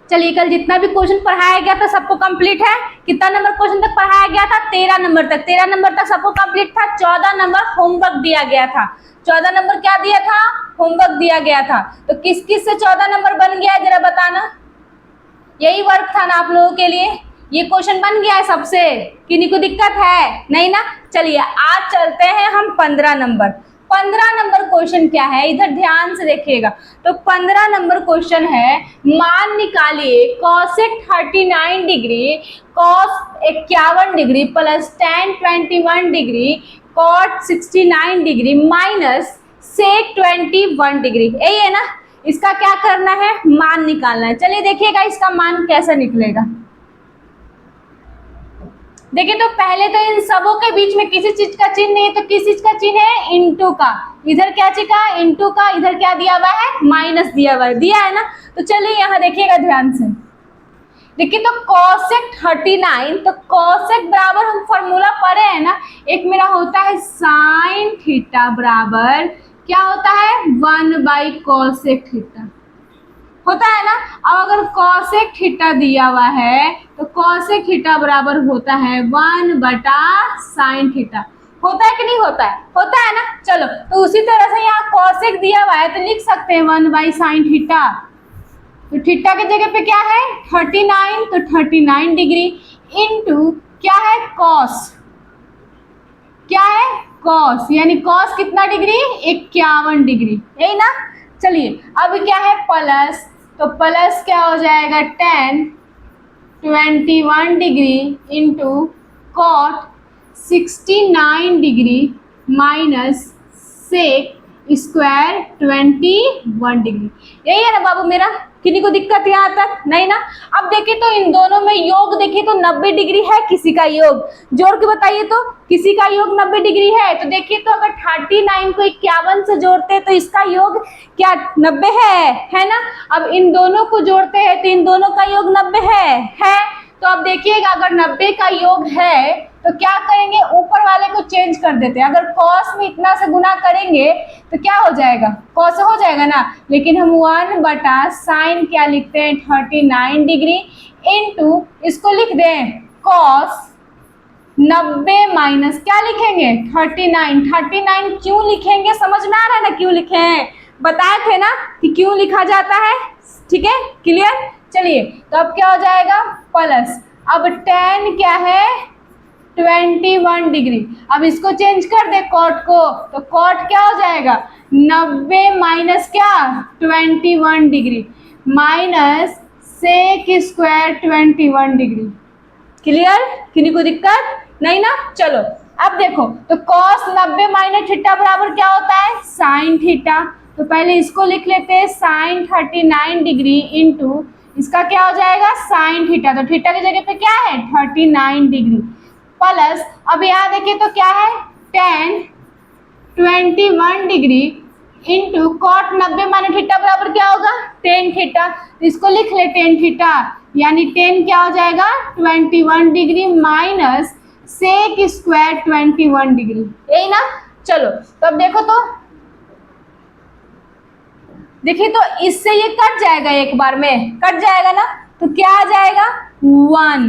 चलिए कल जितना भी क्वेश्चन पढ़ाया गया था सबको कंप्लीट है। कितना नंबर क्वेश्चन तक पढ़ाया गया था? 13 नंबर तक। 13 नंबर तक सबको कंप्लीट था। 14 नंबर होमवर्क दिया गया था। 14 नंबर क्या दिया था? होमवर्क दिया गया था। तो किस किस से 14 नंबर बन गया है जरा बताना। यही वर्क था ना आप लोगों के लिए। ये क्वेश्चन बन गया है सबसे, किन्हीं को दिक्कत है? नहीं ना। चलिए आज चलते हैं हम 15 नंबर। 15 नंबर क्वेश्चन क्या है इधर ध्यान से देखिएगा। तो 15 नंबर क्वेश्चन है, मान निकालिए cosec 39 degree cos 51 degree plus tan 21 degree cot 69 degree minus sec 21 degree. यही है ना। इसका क्या करना है? मान निकालना है। चलिए देखिएगा इसका मान कैसे निकलेगा। देखिए तो पहले तो इन सबों के बीच में किसी चीज का चिन्ह नहीं है, तो किस चीज का चिन्ह है? इनटू का। इधर क्या चीज का? इनटू का। इधर क्या दिया हुआ है? माइनस दिया हुआ है। दिया है ना। तो चलिए यहाँ देखिएगा ध्यान से। देखिए तो कॉसेक 39, तो कॉसेक बराबर हम फॉर्मूला पढ़े हैं ना, एक मेरा होता है साइन थीटा बराबर क्या होता है? 1/कॉसेक थीटा होता है ना। अब अगर कॉसेक थीटा दिया हुआ है तो कॉसेक थीटा बराबर होता है 1/साइन थीटा। होता है कि नहीं होता है? होता है ना। चलो तो उसी तरह से यहाँ कॉसेक दिया हुआ है तो लिख सकते हैं 1/साइन थीटा। तो थीटा की जगह पे क्या है? 39, तो 39 डिग्री इनटू क्या है? कॉस। क्या है? कॉस, यानी कॉस कितना डिग्री? 51 डिग्री। यही ना। चलिए अब क्या है? प्लस, तो प्लस क्या हो जाएगा? tan 21 degree into cot 69 degree minus sec square 21 degree. यही है ना बाबू मेरा। किन्हीं को दिक्कत यहाँ तक? नहीं ना। अब देखिए तो इन दोनों में योग देखिए तो 90 डिग्री है किसी का योग, जोड़ के बताइए तो किसी का योग 90 डिग्री है। तो देखिए तो अगर 39 को 51 से जोड़ते हैं तो इसका योग क्या 90 है ना। अब इन दोनों को जोड़ते हैं तो इन दोनों का योग 90 है। तो अब देखिएगा अगर 90 का योग है तो क्या करेंगे? ऊपर वाले को चेंज कर देते हैं। अगर कॉस में इतना से गुना करेंगे तो क्या हो जाएगा? कॉस हो जाएगा ना। लेकिन हम 1/साइन क्या लिखते हैं? 39 डिग्री इनटू इसको लिख दें कॉस 90 माइनस क्या लिखेंगे? 39। 39 क्यों लिखेंगे? समझ में आ रहा है ना क्यों लिखे हैं? बताए थे ना कि क्यों लिखा जाता है। ठीक है, क्लियर। चलिए तो अब क्या हो जाएगा? प्लस, अब tan क्या है? 21 डिग्री। अब इसको चेंज कर दे कॉट को, तो कॉट क्या हो जाएगा? 90 माइनस क्या? 21 degree minus sec square 21 degree. Clear? किन्हीं को दिक्कत? नहीं ना। चलो अब देखो तो cos 90 माइनस थीटा बराबर क्या होता है? Sine theta. तो पहले इसको लिख लेते हैं साइन 39 डिग्री इंटू इसका क्या हो जाएगा? Sine theta. तो थीटा की जगह पे क्या है? 39 डिग्री प्लस, अब यहाँ देखिए तो क्या है? tan 21 degree into cot 90 minus theta बराबर क्या होगा? tan theta. इसको लिख ले tan थीटा, यानी tan क्या हो जाएगा? 21 degree minus sec square 21 degree. यही ना। चलो तो अब देखो तो देखिए तो इससे ये कट जाएगा, एक बार में कट जाएगा ना। तो क्या आ जाएगा? 1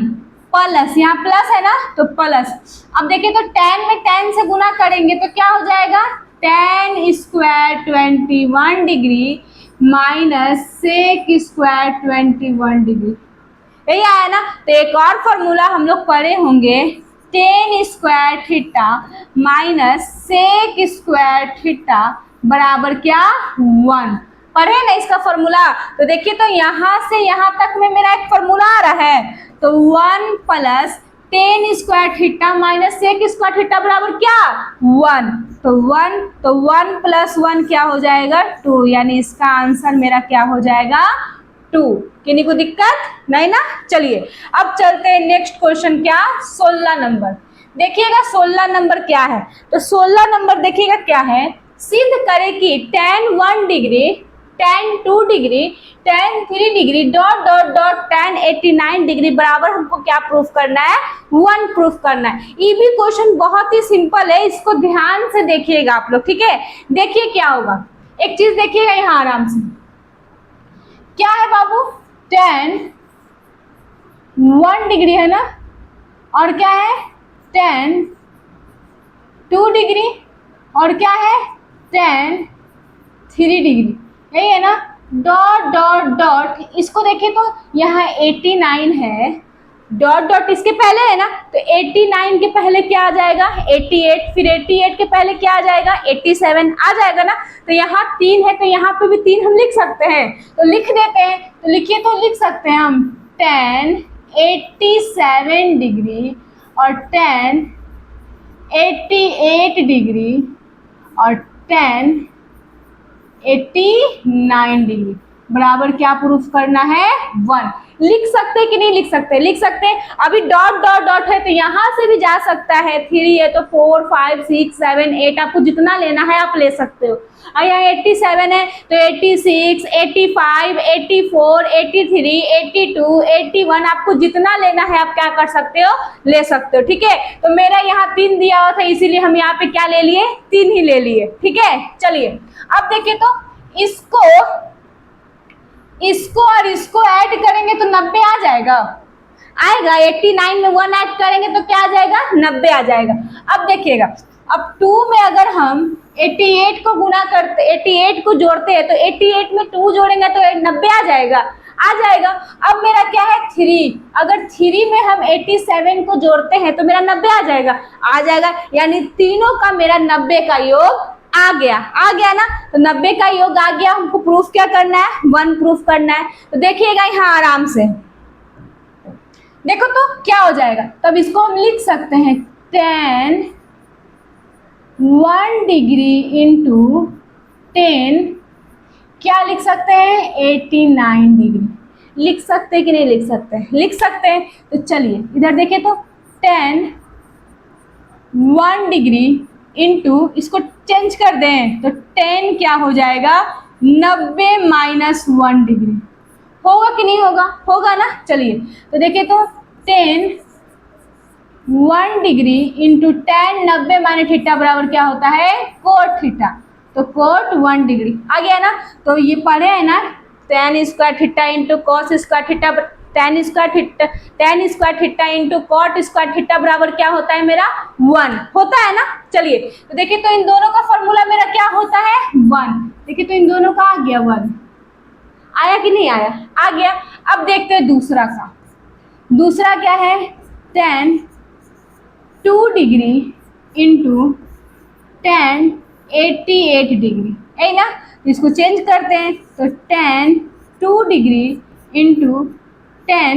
प्लस, यहाँ प्लस है ना तो प्लस। अब देखिए तो tan में tan से गुना करेंगे तो क्या हो जाएगा? tan square 21 degree minus sec square 21 degree. यही आया ना। तो एक और फॉर्मूला हम लोग पढ़े होंगे, tan square theta minus sec square theta बराबर क्या? 1। पढ़े ना इसका फॉर्मूला। तो देखिए तो यहाँ से यहाँ तक में मेरा एक फॉर्मूला आ रहा है। तो 1 plus tan square theta minus sec square theta बराबर क्या? 1। तो 1 प्लस 1 क्या हो जाएगा? 2, यानी इसका आंसर मेरा क्या हो जाएगा? 2। किन्हीं को दिक्कत? नहीं ना। चलिए अब चलते हैं नेक्स्ट क्वेश्चन क्या? 16 नंबर। देखिएगा 16 नंबर क्या है। तो 16 नंबर देखिएगा क्या है? सिद्ध करें कि tan 1 degree, tan 2 degree, tan 3 degree dot dot dot tan 89 degree बराबर हमको क्या प्रूफ करना है? 1 प्रूफ करना है। ये भी क्वेश्चन बहुत ही सिंपल है, इसको ध्यान से देखिएगा आप लोग। ठीक है, देखिए क्या होगा। एक चीज देखिएगा यहाँ आराम से। क्या है बाबू? tan 1 डिग्री है ना, और क्या है tan 2 डिग्री, और क्या है tan 3 डिग्री, यही है ना। डॉट डॉट डॉट, इसको देखें तो यहाँ 89 है, डॉट डॉट इसके पहले है ना, तो 89 के पहले क्या आ जाएगा 88, फिर 88 के पहले क्या आ जाएगा 87 आ जाएगा ना। तो यहाँ 3 है, तो यहाँ पे भी 3 हम लिख सकते हैं, तो लिख देते हैं। तो लिखिए, तो लिख सकते हैं हम tan 87 डिग्री और tan 88 डिग्री और tan 89 डिग्री बराबर क्या प्रूफ करना है 1। लिख सकते हैं कि नहीं लिख सकते, लिख सकते हैं। अभी डॉट डॉट डॉट है तो यहाँ से भी जा सकता है, 3 है तो 4 5 6 7 8, आपको जितना लेना है आप ले सकते हो। और यहाँ 87 है तो 86 85 84 83 82 81, आपको जितना लेना है आप क्या कर सकते हो ले सकते हो, ठीक है। तो मेरा यहाँ 3 दिया हुआ था, इसीलिए हम यहाँ पे क्या ले लिए 3 ही ले लिए, ठीक है। चलिए अब देखिए, तो इसको और इसको ऐड करेंगे तो 90 आ जाएगा, आएगा। 89 में 1 ऐड करेंगे तो क्या आ जाएगा 90 आ जाएगा। अब देखिएगा, अब 2 में अगर हम 88 को गुना करते, 88 को जोड़ते हैं तो 88 में 2 जोड़ेंगे तो 90 आ जाएगा, आ जाएगा। अब मेरा क्या है 3, अगर 3 में हम 87 को जोड़ते हैं तो मेरा 90 आ जाएगा, आ जाएगा। यानी तीनों का मेरा 90 का योग आ गया ना। तो 90 का योग आ गया, हमको प्रूफ क्या करना है 1 प्रूफ करना है। तो देखिएगा यहाँ आराम से देखो तो क्या हो जाएगा। तब इसको हम लिख सकते हैं tan 1 डिग्री इंटू 10 क्या लिख सकते हैं 89 डिग्री, लिख सकते हैं कि नहीं लिख सकते हैं, लिख सकते हैं। तो चलिए इधर देखिए, तो tan 1 डिग्री इंटू, इसको चेंज कर दें तो 10 क्या हो जाएगा 90 माइनस 1 डिग्री, होगा कि नहीं होगा, होगा ना। चलिए तो देखिए, तो tan 1 degree into tan 90 minus theta बराबर क्या होता है कोट थीटा, तो कोट 1 डिग्री आ गया ना। तो ये पढ़े है ना tan square theta into cos square theta, tan square theta into cot square theta बराबर क्या होता है मेरा 1 होता है ना। चलिए तो देखिए, तो इन दोनों का फॉर्मूला मेरा क्या होता है 1। देखिए तो इन दोनों का आ गया 1, आया कि नहीं आया, आ गया। अब देखते हैं दूसरा का, दूसरा क्या है tan 2 degree into tan 88 degree, है ना। इसको चेंज करते हैं तो tan 2 degree into tan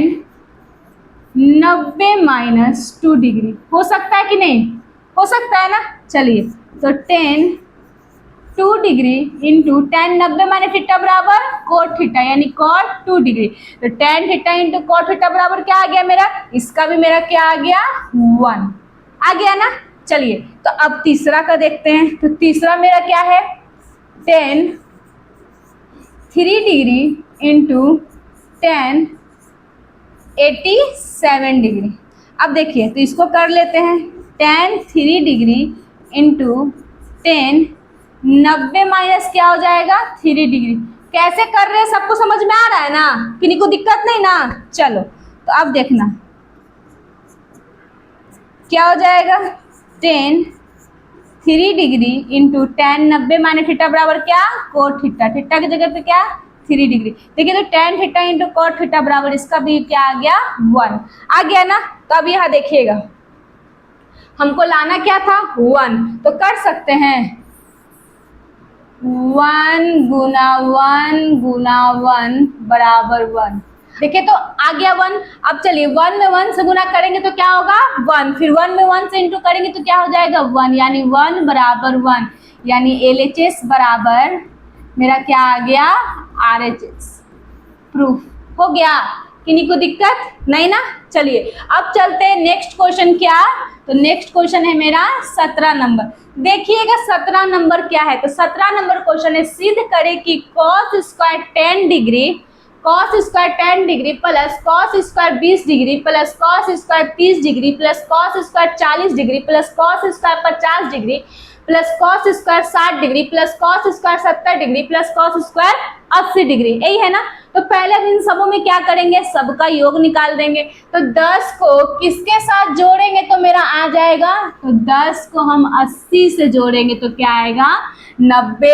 90 minus 2 degree, हो सकता है कि नहीं, हो सकता है ना। चलिए तो tan 2 degree into tan 90 minus theta बराबर कोट थीटा, यानी कोट 2 डिग्री। तो tan theta into cot theta बराबर क्या आ गया मेरा, इसका भी मेरा क्या आ गया 1 आ गया ना। चलिए तो अब तीसरा का देखते हैं। तो तीसरा मेरा क्या है tan 3 degree into tan 87 degree. अब देखिए तो इसको कर लेते हैं tan 3 degree into tan 90 minus क्या हो जाएगा 3 डिग्री। कैसे कर रहे हैं सबको समझ में आ रहा है ना, किसी को दिक्कत नहीं ना। चलो तो अब देखना क्या हो जाएगा tan 3 degree into tan 90 minus theta बराबर क्या कोट थीटा, थीटा की जगह पे क्या 3 डिग्री। देखिए तो tan theta into cot theta बराबर इसका भी क्या आ गया 1 आ गया ना। तो अब यहाँ देखिएगा हमको लाना क्या था 1, तो कर सकते हैं 1 गुना 1 गुना 1 बराबर 1। देखिए तो आ गया 1। अब चलिए 1 में 1 से गुना करेंगे तो क्या होगा 1, फिर 1 में 1 से इंटू करेंगे तो क्या हो जाएगा 1, यानी 1 बराबर 1, यानी LHS बराबर मेरा क्या आ गया RHS। प्रूफ हो गया, किन्हीं को दिक्कत नहीं ना। चलिए अब चलते हैं नेक्स्ट क्वेश्चन। क्या, तो नेक्स्ट क्वेश्चन है मेरा 17 नंबर। देखिएगा 17 नंबर क्या है। तो 17 नंबर क्वेश्चन है सिद्ध करे कि cos square 10 degree plus cos square 20 degree plus cos square 30 degree plus cos square 40 degree plus cos square 50 degree plus cos square 60 degree plus cos square 70 degree plus cos square 80 degree, यही है ना। तो पहले हम इन सबों में क्या करेंगे, सबका योग निकाल देंगे। तो 10 को किसके साथ जोड़ेंगे तो मेरा आ जाएगा, तो 10 को हम 80 से जोड़ेंगे तो क्या आएगा 90।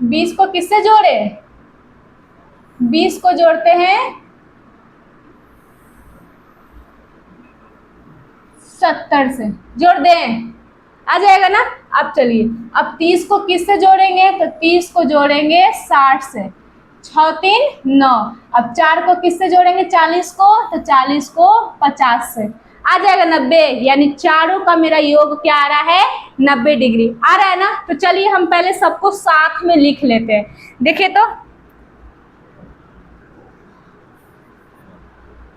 20 को किससे जोड़े, 20 को जोड़ते हैं 70 से, जोड़ दें आ जाएगा ना। अब चलिए, अब 30 को किससे जोड़ेंगे, तो 30 को जोड़ेंगे 60 से, 6 3 9। अब 4 को किससे जोड़ेंगे 40 को, तो 40 को 50 से, आ जाएगा 90। यानी चारों का मेरा योग क्या आ रहा है 90 डिग्री आ रहा है ना। तो चलिए हम पहले सबको साथ में लिख लेते हैं, देखिए तो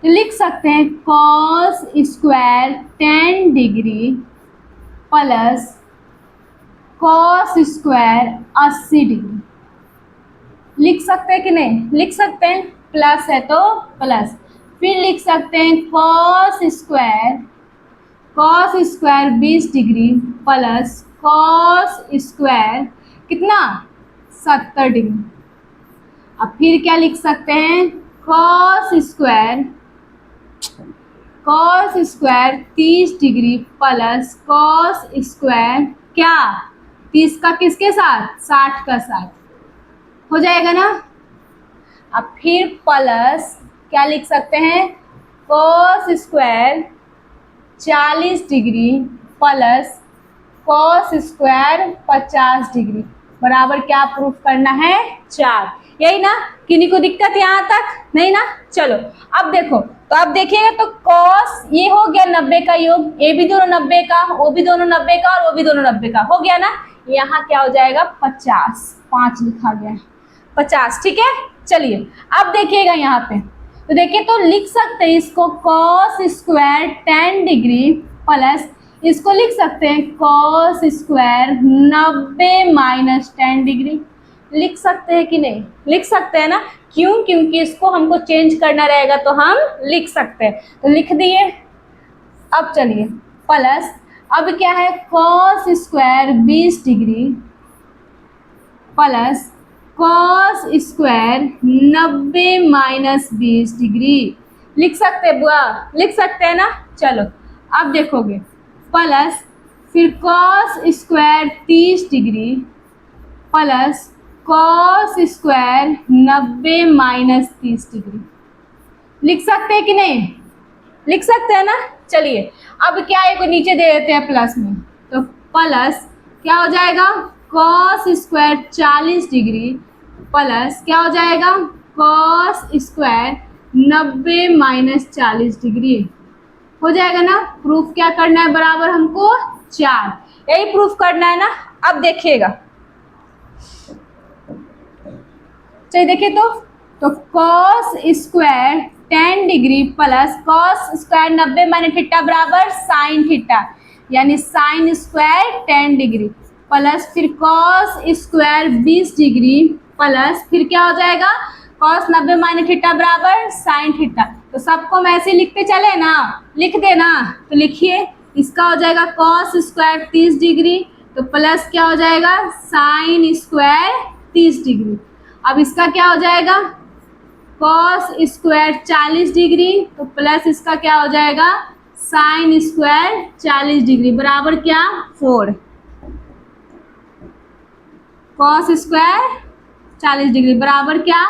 लिख सकते हैं cos square 10 degree plus cos square 80 degree, लिख सकते हैं कि नहीं, लिख सकते हैं, प्लस है तो प्लस। फिर लिख सकते हैं cos square 20 degree plus cos square कितना 70 डिग्री। अब फिर क्या लिख सकते हैं cos square 30 degree plus cos square क्या 30 का किसके साथ 60 का साथ, हो जाएगा ना। अब फिर प्लस क्या लिख सकते हैं cos square 40 degree plus cos square 50 degree बराबर क्या प्रूफ करना है 4, यही ना। किन्हीं को दिक्कत यहाँ तक नहीं ना। चलो अब देखो, तो अब देखिएगा तो कॉस ये हो गया 90 का योग, ये भी दोनों 90 का, वो भी दोनों 90 का और वो भी दोनों 90 का, हो गया ना। यहाँ क्या हो जाएगा 50, 5 लिखा गया है 50, ठीक है। चलिए अब देखिएगा यहाँ पे, तो देखिए तो लिख सकते हैं इसको कॉस स्क्वायर 10 डिग्री प्लस इसको लिख सकते हैं कॉस स्क्वायर 90 माइनस 10 डिग्री, लिख सकते हैं कि नहीं, लिख सकते हैं ना। क्यों, क्योंकि इसको हमको चेंज करना रहेगा तो हम लिख सकते हैं, तो लिख दिए। अब चलिए प्लस, अब क्या है cos square 20 degree plus cos square 90 minus 20 degree, लिख सकते हैं बुआ, लिख सकते हैं ना। चलो अब देखोगे प्लस फिर cos square 30 degree plus cos square 90 minus 30 degree, लिख सकते हैं कि नहीं, लिख सकते हैं ना। चलिए अब क्या है को नीचे दे देते हैं प्लस में, तो प्लस क्या हो जाएगा कॉस स्क्वायर 40 डिग्री प्लस क्या हो जाएगा कॉस स्क्वायर 90 माइनस 40 डिग्री, हो जाएगा ना। प्रूफ क्या करना है बराबर हमको 4, यही प्रूफ करना है ना। अब देखिएगा, चलिए देखिए तो cos square 10 degree plus cos square 90 minus theta बराबर साइन थीटा, यानी साइन स्क्वायर 10 डिग्री प्लस फिर कॉस स्क्वायर 20 डिग्री प्लस फिर क्या हो जाएगा कॉस 90 माइनस थीटा बराबर साइन थीटा। तो सबको हम ऐसे लिखते चले ना, लिख देना। तो लिखिए इसका हो जाएगा कॉस स्क्वायर 30 डिग्री तो प्लस क्या हो जाएगा साइन स्क्वायर 30 डिग्री। अब इसका क्या हो जाएगा कॉस स्क्वायर 40 डिग्री तो प्लस इसका क्या हो जाएगा साइन स्क्वायर 40 डिग्री बराबर क्या 4, कॉस स्क्वायर 40 डिग्री बराबर क्या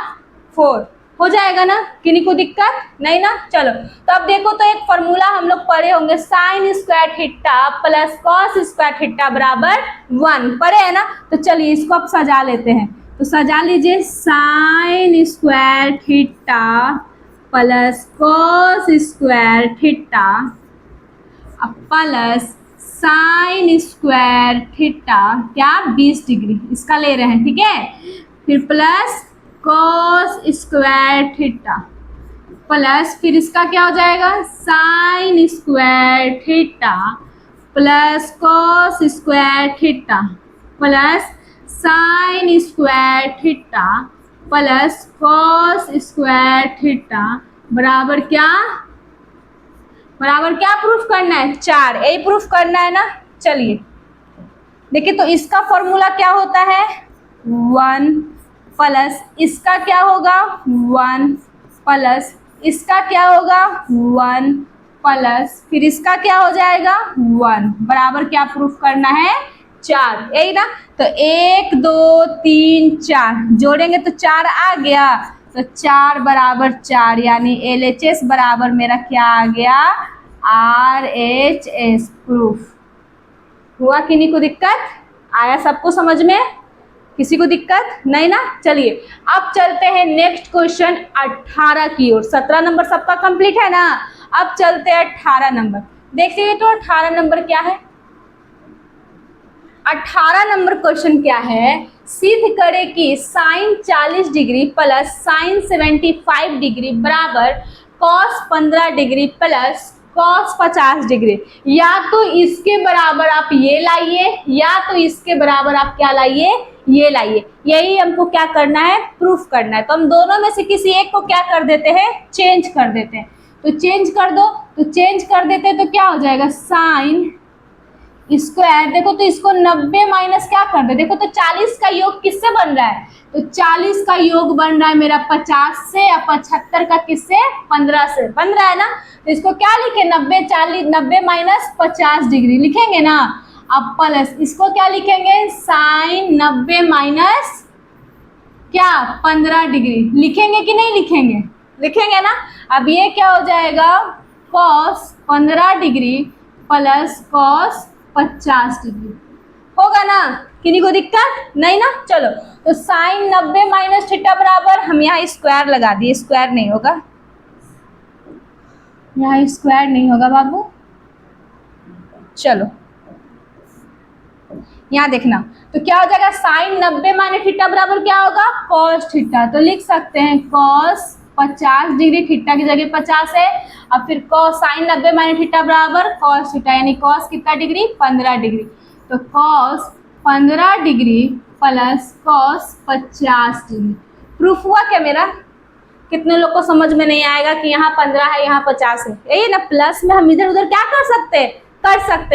4, हो जाएगा ना। किन्हीं को दिक्कत नहीं ना। चलो तो अब देखो तो एक फॉर्मूला हम लोग पढ़े होंगे sine square theta plus cos square theta बराबर 1, पढ़े है ना। तो चलिए इसको अब सजा लेते हैं, तो सजा लीजिए sine square theta plus cos square theta plus sine square theta क्या 20 डिग्री इसका ले रहे हैं, ठीक है। फिर plus cos square theta plus फिर इसका क्या हो जाएगा sine square theta plus cos square theta plus sine square theta plus cos square theta बराबर क्या प्रूफ करना है 4, यही प्रूफ करना है ना। चलिए देखिए तो इसका फॉर्मूला क्या होता है 1 प्लस इसका क्या होगा 1 प्लस इसका क्या होगा 1 प्लस फिर इसका क्या हो जाएगा 1 बराबर क्या प्रूफ करना है 4, यही ना। तो 1 2 3 4 जोड़ेंगे तो 4 आ गया, तो 4 बराबर 4 यानी LHS बराबर मेरा क्या आ गया RHS प्रूफ। हुआ किन्हीं को दिक्कत आया सबको समझ में, किसी को दिक्कत नहीं ना। चलिए अब चलते हैं नेक्स्ट क्वेश्चन 18 की ओर। 17 नंबर सबका कंप्लीट है ना, अब चलते हैं 18 नंबर। देखिए तो 18 नंबर क्या है, 18 नंबर क्वेश्चन क्या है, सिद्ध करे कि sine 40 degree plus sine 75 degree बराबर cos 15 degree plus cos 50 degree. या तो इसके बराबर आप ये लाइए या तो इसके बराबर आप क्या लाइए ये लाइए, यही हमको क्या करना है प्रूफ करना है। तो हम दोनों में से किसी एक को क्या कर देते हैं चेंज कर देते हैं। तो चेंज कर दो, तो चेंज कर देते हैं तो क्या हो जाएगा साइन स्क्वायर। देखो तो इसको 90 माइनस क्या कर दे, देखो तो 40 का योग किससे बन रहा है, तो 40 का योग बन रहा है मेरा 50 से और 75 का किससे 15 से बन रहा है ना। तो इसको क्या लिखे 90 माइनस 50 डिग्री लिखेंगे ना। अब प्लस इसको क्या लिखेंगे साइन 90 माइनस क्या 15 डिग्री लिखेंगे कि नहीं लिखेंगे, लिखेंगे ना। अब ये क्या हो जाएगा cos 15 degree plus cos 50 degree होगा ना, किन्हीं को दिक्कत नहीं ना। चलो तो साइन 90 माइनस थीटा बराबर हम यहाँ स्क्वायर लगा दिए, स्क्वायर नहीं होगा, यहाँ स्क्वायर नहीं होगा बाबू। चलो यहाँ देखना तो क्या हो जाएगा साइन 90 माइनस थीटा बराबर क्या होगा कॉस थीटा। तो लिख सकते हैं कॉस 50 डिग्री, थीटा की जगह 50 है। अब फिर कॉस साइन 90 माइनस थीटा बराबर कॉस थीटा यानी कॉस कितना डिग्री 15 डिग्री। तो cos 15 degree plus cos 50 degree proof हुआ क्या मेरा। कितने लोग को समझ में नहीं आएगा कि यहाँ 15 है यहाँ 50 है, यही ना। प्लस में हम इधर उधर क्या कर सकते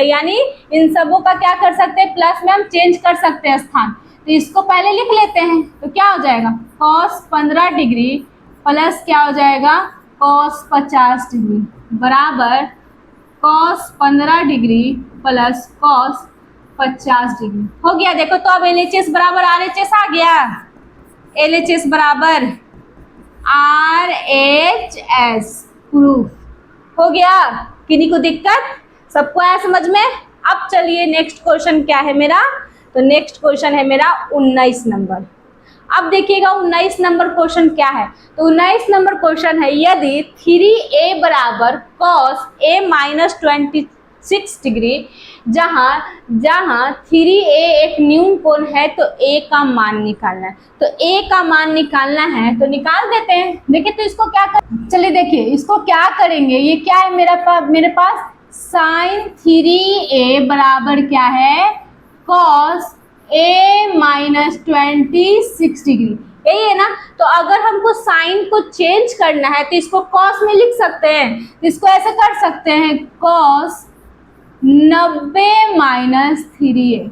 हैं यानी इन सबों का क्या कर सकते हैं प्लस में हम चेंज कर सकते हैं स्थान। तो इसको पहले लिख लेते हैं तो क्या हो जाएगा कॉस 15 डिग्री प्लस क्या हो जाएगा कॉस 50 डिग्री बराबर cos 15 degree plus cos 50 degree हो गया। देखो तो अब LHS बराबर RHS आ गया, LHS बराबर RHS प्रूफ हो गया। किन्हीं को दिक्कत सबको आया समझ में। अब चलिए नेक्स्ट क्वेश्चन क्या है मेरा, तो नेक्स्ट क्वेश्चन है मेरा 19 नंबर। अब देखिएगा 19 नंबर क्वेश्चन क्या है, तो 19 नंबर क्वेश्चन है यदि 3a बराबर कॉस a माइनस 26 डिग्री जहाँ 3a एक न्यून कोण है तो a का मान निकालना है। तो a का मान निकालना है तो निकाल देते हैं। देखिए तो इसको क्या कर, चलिए देखिए इसको क्या करेंगे, ये क्या है मेरे पास साइन 3a बराबर क्या है कॉस a माइनस 26 डिग्री, यही है ना। तो अगर हमको साइन को चेंज करना है तो इसको कॉस में लिख सकते हैं, इसको ऐसे कर सकते हैं कॉस 90 माइनस 3a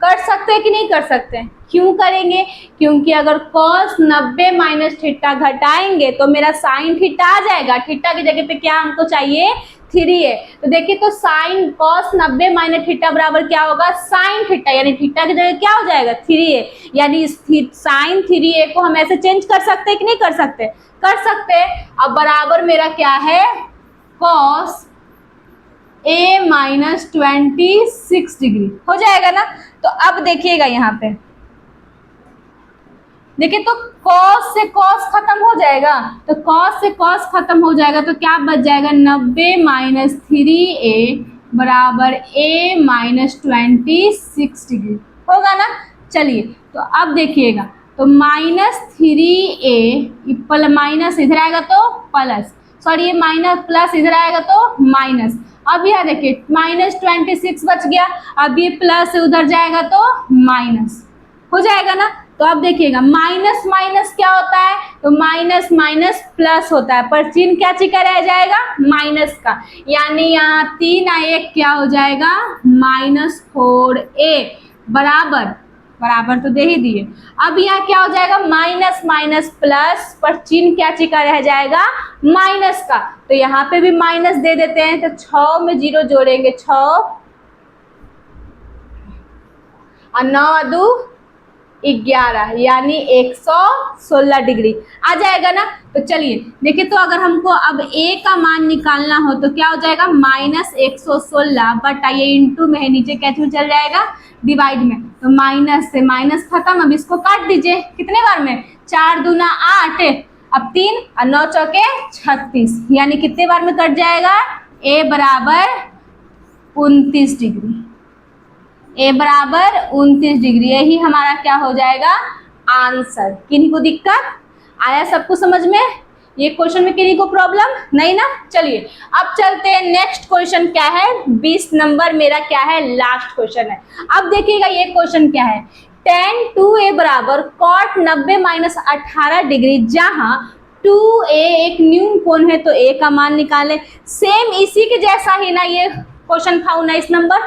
कर सकते हैं कि नहीं कर सकते हैं। क्यों करेंगे, क्योंकि अगर कॉस 90 माइनस थीटा घटाएंगे तो मेरा साइन थीटा आ जाएगा, थीटा की जगह पे क्या हमको चाहिए 3a। तो देखिए तो साइन कॉस 90 माइनस थीटा बराबर क्या होगा साइन थीटा यानी थीटा की जगह क्या हो जाएगा 3a, यानी साइन 3a को हम ऐसे चेंज कर सकते हैं कि नहीं कर सकते, कर सकते हैं। अब बराबर मेरा क्या है कॉस a माइनस 26 डिग्री हो जाएगा ना। तो अब देखिएगा यहाँ पे देखिए तो cos से cos खत्म हो जाएगा, तो cos से cos खत्म हो जाएगा तो क्या बच जाएगा 90 माइनस 3a बराबर a माइनस 26 डिग्री होगा ना। चलिए तो अब देखिएगा तो माइनस 3a माइनस इधर आएगा तो प्लस, सॉरी ये माइनस प्लस इधर आएगा तो माइनस। अब यह देखिए माइनस 26 बच गया, अब ये प्लस उधर जाएगा तो माइनस हो जाएगा ना। तो अब देखिएगा माइनस माइनस क्या होता है, तो माइनस माइनस प्लस होता है, पर चिन्ह क्या चिका रह जाएगा, माइनस का, यानी यहाँ 3 और 1 क्या हो जाएगा, -4a बराबर, बराबर तो दे ही दिए। अब यहाँ क्या हो जाएगा, माइनस माइनस प्लस, पर चिन्ह क्या चिका रह जाएगा, माइनस का, तो यहाँ पे भी माइनस दे देते हैं, तो 6 में 0 जोड़ेंगे 6 और 9 2 11, यानी 116 डिग्री आ जाएगा ना। तो चलिए देखिए, तो अगर हमको अब a का मान निकालना हो तो क्या हो जाएगा, -116 बट ये इंटू में है, नीचे कैच में चल जाएगा डिवाइड में, तो माइनस से माइनस खत्म। अब इसको काट दीजिए, कितने बार में, 4 दूना 8, अब 3 और 9 चौके 36, यानी कितने बार में कट जाएगा, a बराबर 29 डिग्री, ए बराबर 29 डिग्री, यही हमारा क्या हो जाएगा आंसर। किन्हीं को दिक्कत आया, सबको समझ में, ये क्वेश्चन में किन्हीं को प्रॉब्लम नहीं ना। चलिए अब चलते हैं नेक्स्ट क्वेश्चन क्या है, 20 नंबर मेरा क्या है, लास्ट क्वेश्चन है। अब देखिएगा ये क्वेश्चन क्या है, tan 2a बराबर cot 90 - 18 डिग्री, जहां 2a एक न्यून कोण है तो a का मान निकालें। सेम इसी के जैसा ही ना ये क्वेश्चन था 19 नंबर,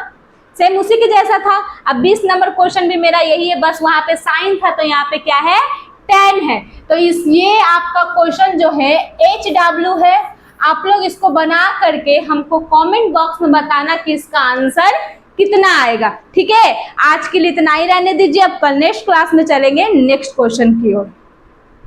सेम उसी के जैसा था। अब 20 नंबर क्वेश्चन भी मेरा यही है, बस वहां पे साइन था तो यहाँ पे क्या है, tan है। तो इस ये आपका क्वेश्चन जो है HW है। आप लोग इसको बना करके हमको कमेंट बॉक्स में बताना कि इसका आंसर कितना आएगा। ठीक है, आज के लिए इतना ही रहने दीजिए, अब कल नेक्स्ट क्लास में चलेंगे नेक्स्ट क्वेश्चन की ओर।